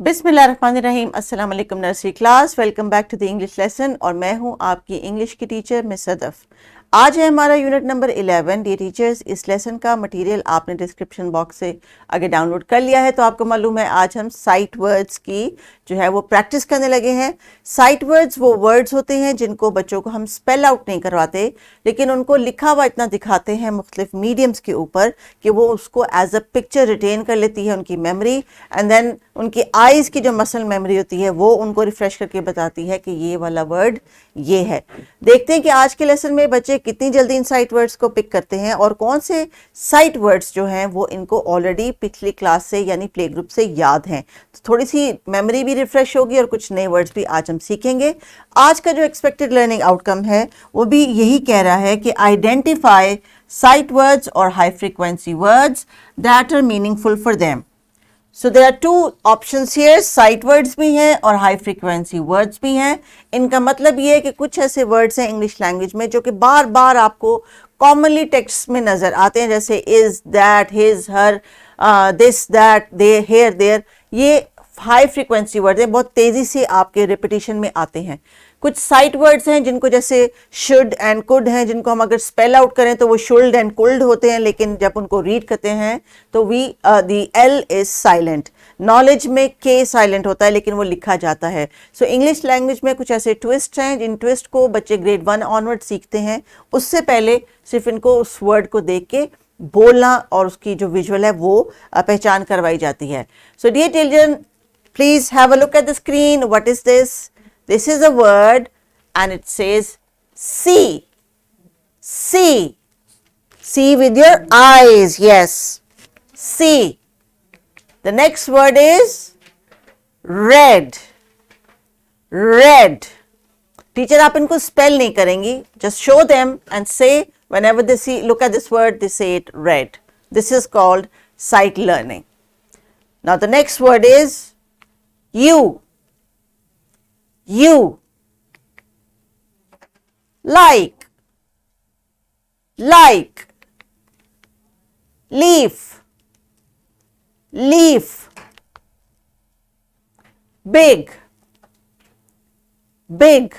बिस्मिल्लाहिर्रहमानिर्रहीम। अस्सलाम वालेकुम nursery class, welcome back to the English lesson और मैं हूं आपकी इंग्लिश की टीचर मिस सदफ। आज है हमारा यूनिट नंबर 11। ये टीचर्स, इस लेसन का मटेरियल आपने डिस्क्रिप्शन बॉक्स से अगर डाउनलोड कर लिया है तो आपको मालूम है आज हम साइट वर्ड्स की जो है वो प्रैक्टिस करने लगे हैं। साइट वर्ड्स वो वर्ड्स होते हैं जिनको बच्चों को हम स्पेल आउट नहीं करवाते, लेकिन उनको लिखा हुआ इतना दिखाते हैं मुख्तलिफ मीडियम्स के ऊपर कि वो उसको एज अ पिक्चर रिटेन कर लेती है उनकी मेमोरी, एंड देन उनकी आईज की जो मसल मेमोरी होती है वो उनको रिफ्रेश करके बताती है कि ये वाला वर्ड ये है। देखते हैं कि आज के लेसन में बच्चे कितनी जल्दी इन साइट वर्ड्स को पिक करते हैं और कौन से साइट वर्ड्स जो हैं वो इनको ऑलरेडी पिछली क्लास से यानी प्ले ग्रुप से याद हैं। तो थोड़ी सी मेमोरी भी रिफ्रेश होगी और कुछ नए वर्ड्स भी आज हम सीखेंगे। आज का जो एक्सपेक्टेड लर्निंग आउटकम है वो भी यही कह रहा है कि आइडेंटिफाई साइट वर्ड्स और high frequency words that are meaningful for them. So there are two options here, sight words भी हैं और high frequency words भी हैं। इनका मतलब ये है कि कुछ ऐसे words हैं इंग्लिश लैंग्वेज में जो कि बार बार आपको कॉमनली टेक्स्ट में नजर आते हैं, जैसे is, that, his, her, this, that, they, here, there। ये हाई फ्रीक्वेंसी वर्ड्स हैं, बहुत तेजी से आपके रिपीटिशन में आते हैं। कुछ साइट वर्ड्स हैं जिनको जैसे शुड एंड कुड हैं, जिनको हम अगर स्पेल आउट करें तो वो शुल्ड एंड कुल्ड होते हैं, लेकिन जब उनको रीड करते हैं तो the L is silent. Knowledge में के साइलेंट होता है लेकिन वो लिखा जाता है। सो इंग्लिश लैंग्वेज में कुछ ऐसे ट्विस्ट हैं जिन ट्विस्ट को बच्चे ग्रेड 1 ऑनवर्ड सीखते हैं। उससे पहले सिर्फ इनको उस वर्ड को देख के बोलना और उसकी जो विजुअल है वो पहचान करवाई जाती है। So dear children, please have a look at the screen. What is this? This is a word and it says see. See. See with your eyes. Yes. See. The next word is red. Red. Teacher आप इनको spell नहीं करेंगी. Just show them and say whenever they see, look at this word, they say it red. This is called sight learning. Now the next word is you. You. Like. Like. Leaf. Leaf. Big. Big.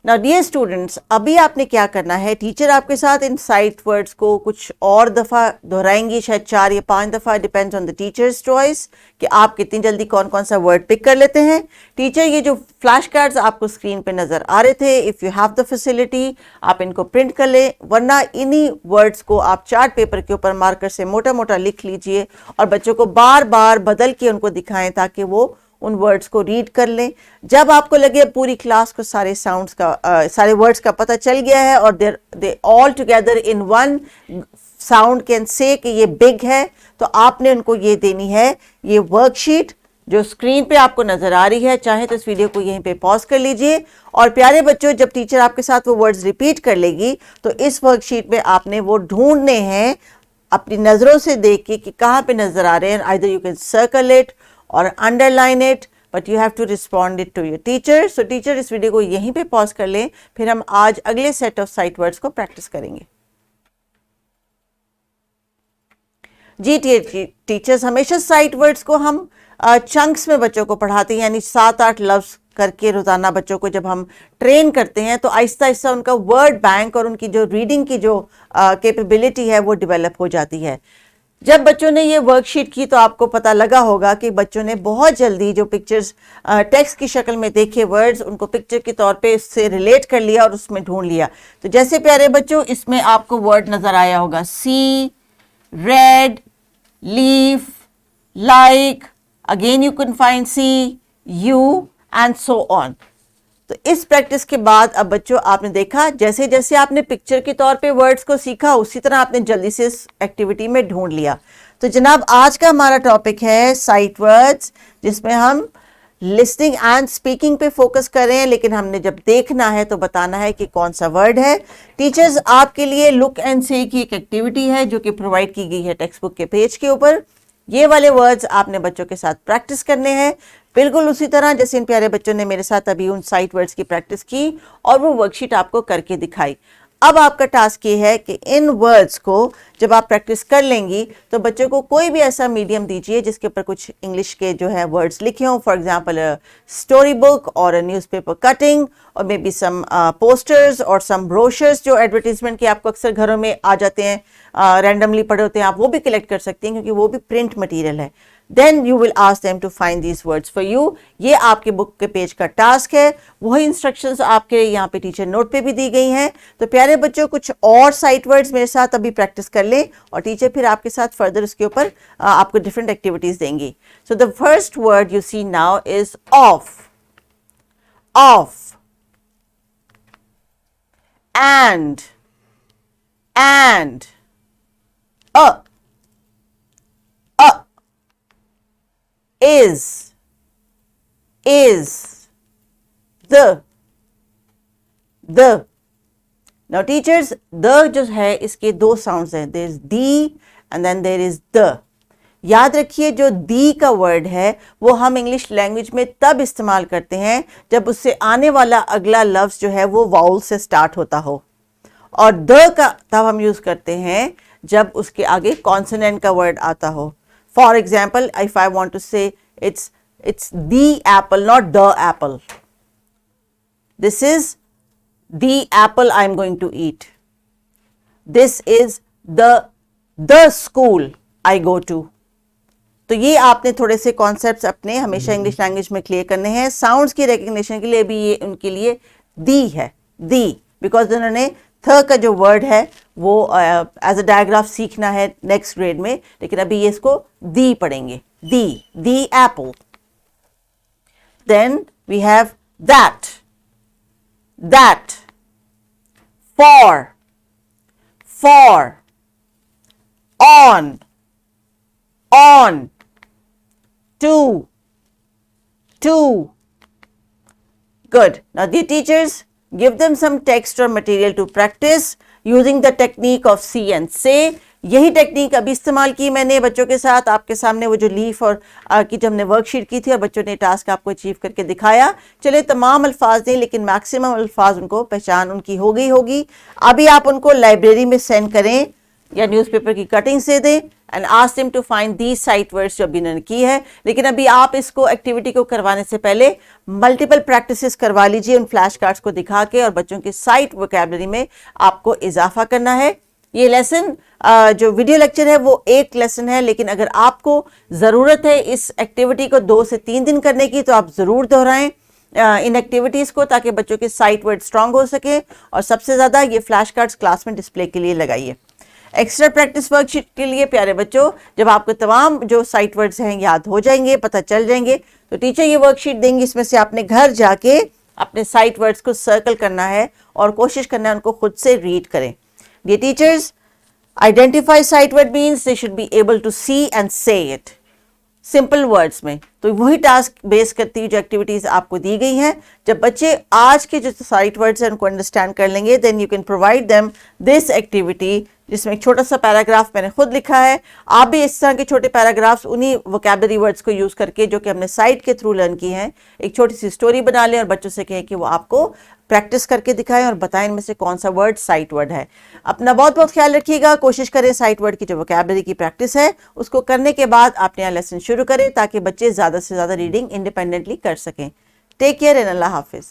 Now dear students, अभी आपने क्या करना है, teacher आपके साथ इन sight words को कुछ और दफ़ा दोहराएंगी, शायद 4 या 5 दफ़ा, depends on the teachers choice कि आप कितनी जल्दी कौन कौन सा वर्ड पिक कर लेते हैं। टीचर ये जो फ्लैश कार्ड्स आपको स्क्रीन पे नज़र आ रहे थे, if you have the facility आप इनको प्रिंट कर लें, वरना इन्हीं वर्ड्स को आप चार्ट पेपर के ऊपर मार्कर से मोटा मोटा लिख लीजिए और बच्चों को बार बार बदल के उनको दिखाएं ताकि वो उन वर्ड्स को रीड कर लें। जब आपको लगे पूरी क्लास को सारे साउंड्स का सारे वर्ड्स का पता चल गया है और they all together in one sound can say कि ये बिग है, तो आपने उनको ये देनी है ये वर्कशीट जो स्क्रीन पे आपको नजर आ रही है। चाहे तो इस वीडियो को यहीं पे पॉज कर लीजिए और प्यारे बच्चों, जब टीचर आपके साथ वो वर्ड्स रिपीट कर लेगी तो इस वर्कशीट में आपने वो ढूंढने हैं अपनी नजरों से देख के कि कहाँ पे नजर आ रहे हैं। Either you can circle it or underline it, but you have to respond it to your teacher. So teacher इस वीडियो को यहीं पे पॉज कर लें, फिर हम आज अगले सेट ऑफ साइट वर्ड्स को प्रैक्टिस करेंगे। जी टीचर्स हमेशा साइट वर्ड्स को हम चंक्स में बच्चों को पढ़ाते हैं, यानी 7-8 लफ्ज करके रोजाना बच्चों को जब हम ट्रेन करते हैं तो आहिस्ता आहिस्ता उनका वर्ड बैंक और उनकी जो रीडिंग की जो कैपेबिलिटी है वो डेवलप हो जाती है। जब बच्चों ने ये वर्कशीट की तो आपको पता लगा होगा कि बच्चों ने बहुत जल्दी जो पिक्चर्स टेक्स्ट की शक्ल में देखे वर्ड्स, उनको पिक्चर के तौर पे इससे रिलेट कर लिया और उसमें ढूंढ लिया। तो जैसे प्यारे बच्चों, इसमें आपको वर्ड नजर आया होगा see, red, leaf, like, again you can find see, you and so on. तो इस प्रैक्टिस के बाद अब बच्चों आपने देखा जैसे जैसे आपने पिक्चर के तौर पे वर्ड्स को सीखा उसी तरह आपने जल्दी से इस एक्टिविटी में ढूंढ लिया। तो जनाब आज का हमारा टॉपिक है साइट वर्ड्स, जिसमें हम लिसनिंग एंड स्पीकिंग पे फोकस कर रहे हैं, लेकिन हमने जब देखना है तो बताना है कि कौन सा वर्ड है। टीचर्स आपके लिए लुक एंड से की एक एक्टिविटी है जो कि प्रोवाइड की गई है टेक्स्ट बुक के पेज के ऊपर। ये वाले वर्ड्स आपने बच्चों के साथ प्रैक्टिस करने हैं, बिल्कुल उसी तरह जैसे इन प्यारे बच्चों ने मेरे साथ अभी उन साइट वर्ड्स की प्रैक्टिस की और वो वर्कशीट आपको करके दिखाई। अब आपका टास्क ये है कि इन वर्ड्स को जब आप प्रैक्टिस कर लेंगी तो बच्चों को कोई भी ऐसा मीडियम दीजिए जिसके ऊपर कुछ इंग्लिश के जो है वर्ड्स लिखे हों, फॉर एग्जांपल स्टोरी बुक और अ न्यूज़पेपर कटिंग और मे बी सम पोस्टर्स और सम ब्रोशर्स जो एडवर्टीजमेंट के आपको अक्सर घरों में आ जाते हैं, रैंडमली पड़े होते हैं, आप वो भी कलेक्ट कर सकती हैं क्योंकि वो भी प्रिंट मटीरियल है। Then you will ask them to find these words for you. ये आपके बुक के पेज का टास्क है। वही इंस्ट्रक्शंस आपके यहाँ पे टीचर नोट पे भी दी गई हैं। तो प्यारे बच्चों, कुछ और साइट वर्ड्स मेरे साथ अभी प्रैक्टिस कर लें और टीचर फिर आपके साथ फर्दर उसके ऊपर आपको डिफरेंट एक्टिविटीज देंगी। So the first word you see now is of. Of, and is the now teachers, the जो है इसके दो साउंड्स हैं, there is the and then there is the। याद रखिए जो दी का वर्ड है वो हम इंग्लिश लैंग्वेज में तब इस्तेमाल करते हैं जब उससे आने वाला अगला लफ्ज जो है वो वाउल से स्टार्ट होता हो, और द का तब हम यूज करते हैं जब उसके आगे कॉन्सोनेंट का वर्ड आता हो। For example, if I want to say it's the apple, not the apple. This is the apple I'm going to eat. This is the school I go to. तो ये आपने थोड़े से कॉन्सेप्ट्स अपने हमेशा इंग्लिश लैंग्वेज में clear करने हैं। साउंड्स की रिकग्निशन के लिए भी ये उनके लिए दी है, दी, बिकॉज उन्होंने थ का जो वर्ड है वो एज अ डायग्राफ सीखना है नेक्स्ट ग्रेड में, लेकिन अभी ये इसको दी पढ़ेंगे। The apple. Then we have that, for, on, to. Good. Now dear teachers, give them some text or material to practice using the technique of see and say. यही technique अभी इस्तेमाल की मैंने बच्चों के साथ। आपके सामने वो जो लीफ और की जो हमने वर्कशीट की थी और बच्चों ने टास्क आपको अचीव करके दिखाया। चले तमाम अल्फाज नहीं लेकिन मैक्सिमम अल्फाज उनको पहचान उनकी हो गई होगी। अभी आप उनको लाइब्रेरी में सेंड करें या न्यूज़पेपर की कटिंग से दें and ask them to find the sight words जो अभी इन्होंने की है। लेकिन अभी आप इसको एक्टिविटी को करवाने से पहले मल्टीपल प्रैक्टिसेस करवा लीजिए उन फ्लैश कार्ड्स को दिखा के, और बच्चों की साइट वोकैबुलरी में आपको इजाफा करना है। ये लेसन जो वीडियो लेक्चर है वो एक लेसन है, लेकिन अगर आपको ज़रूरत है इस एक्टिविटी को 2 से 3 दिन करने की तो आप ज़रूर दोहराएं इन एक्टिविटीज़ को, ताकि बच्चों के साइट वर्ड स्ट्रांग हो सके। और सबसे ज़्यादा ये फ्लैश कार्ड्स क्लास में डिस्प्ले के लिए लगाइए। एक्स्ट्रा प्रैक्टिस वर्कशीट के लिए प्यारे बच्चों, जब आपको तमाम जो साइट वर्ड्स हैं याद हो जाएंगे, पता चल जाएंगे, तो टीचर ये वर्कशीट देंगे। इसमें से आपने घर जाके अपने साइट वर्ड्स को सर्कल करना है और कोशिश करना है उनको खुद से रीड करें। Dear teachers, identify sight word means they should be able to see and say it. Simple words में। तो वही टास्क बेस करती हुई जो एक्टिविटीज आपको दी गई हैं, जब बच्चे आज के जो साइट वर्ड्स हैं उनको अंडरस्टैंड कर लेंगे, then you can provide them this activity, जिसमें एक छोटा सा पैराग्राफ मैंने खुद लिखा है। आप भी इस तरह के छोटे पैराग्राफ्स उन्हीं वोकैबुलरी वर्ड्स को यूज करके जो कि हमने साइट के थ्रू लर्न की हैं, एक छोटी सी स्टोरी बना लें और बच्चों से कहें कि वो आपको प्रैक्टिस करके दिखाएं और बताएं इनमें से कौन सा वर्ड साइट वर्ड है। अपना बहुत बहुत ख्याल रखिएगा। कोशिश करें साइट वर्ड की जो वोकैबुलरी की प्रैक्टिस है उसको करने के बाद आप नया लेसन शुरू करें, ताकि बच्चे ज़्यादा से ज़्यादा रीडिंग इंडिपेंडेंटली कर सकें। टेक केयर एंड अल्लाह हाफिज़।